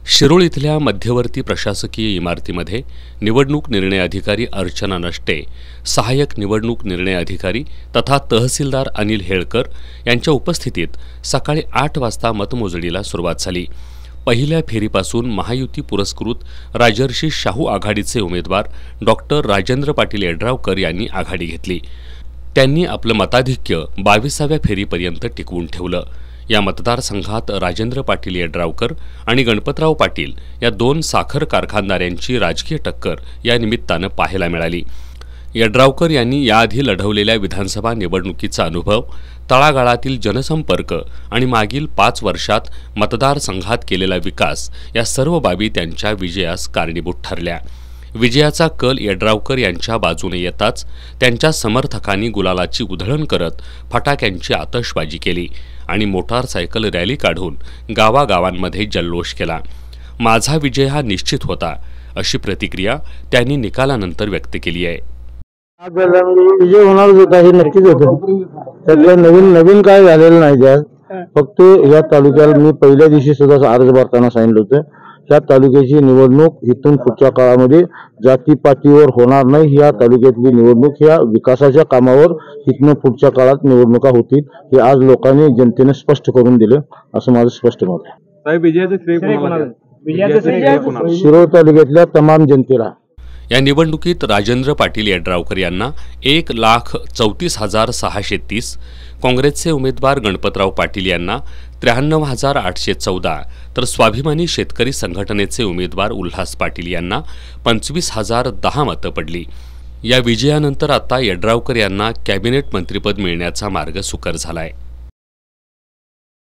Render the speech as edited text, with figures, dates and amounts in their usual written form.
शिरोळ इथल्या मध्यवर्ती प्रशासकीय इमारतीमध्ये निवडणूक निर्णय अधिकारी अर्चना नष्टे, सहाय्यक निवडणूक निर्णय अधिकारी तथा तहसीलदार अनिल हेळकर यांच्या उपस्थितीत सकाळी 8 वाजता मतमोजणीला सुरुवात झाली। पहिल्या फेरीपासून महायुती पुरस्कृत राजर्षी शाहू आघाडीचे उमेदवार डॉक्टर राजेंद्र पाटील यड्रावकर यांनी आघाडी घेतली। त्यांनी आपलं मताधिक्य 22व्या फेरीपर्यंत टिकवून ठेवलं। या मतदारसंघात राजेंद्र पाटील यड्रावकर आणि गणपतराव पाटील या दोन साखर कारखानदारांची राजकीय टक्कर या निमित्तानं पाहायला मिळाली। यड्रावकर यांनी याआधी लढवलेल्या विधानसभा निवडणुकीचा अनुभव, तळागाळातील जनसंपर्क आणि मागील 5 वर्षात मतदारसंघात केलेला विकास या सर्व बाबी त्यांच्या विजयास कारणीभूत ठरल्या। विजयाचा कल यड्रावकर यांच्या बाजूने येताच त्यांच्या समर्थकांनी गुलालाची उधळण करत फटाक्यांची आतषबाजी केली आणि मोटारसायकल रॅली काढून गावागावांमध्ये जल्लोष केला। माझा विजय हा निश्चित होता, अशी प्रतिक्रिया त्यांनी निकालानंतर व्यक्त केली आहे। आज विजय होणार होता हे नक्कीच होतं। त्यातल्या नवीन काय झालेलं नाही। त्यात फक्त या तालुक्याला मी पहिल्या दिवशी सुद्धा अर्ज भरताना सांगितलं होतं, या तालुक्याची निवडणूक इथून पुढच्या काळामध्ये जातीपातीवर होणार नाही। या तालुक्यातली निवडणूक या विकासाच्या कामावर इथून पुढच्या काळात निवडणुका होतील हे आज लोकांनी जनतेने स्पष्ट करून दिलं, असं माझं स्पष्ट मत आहे। साहेब, विजयाचं श्रेय कोणाला? शिरोळ तालुक्यातल्या तमाम जनतेला। या निवडणुकीत राजेंद्र पाटील यड्रावकर यांना 1,34,630, काँग्रेसचे उमेदवार गणपतराव पाटील यांना 93,814 तर स्वाभिमानी शेतकरी संघटनेचे उमेदवार उल्हास पाटील यांना 25,010 मतं पडली। या विजयानंतर आता यड्रावकर यांना कॅबिनेट मंत्रिपद मिळण्याचा मार्ग सुकर झालाय।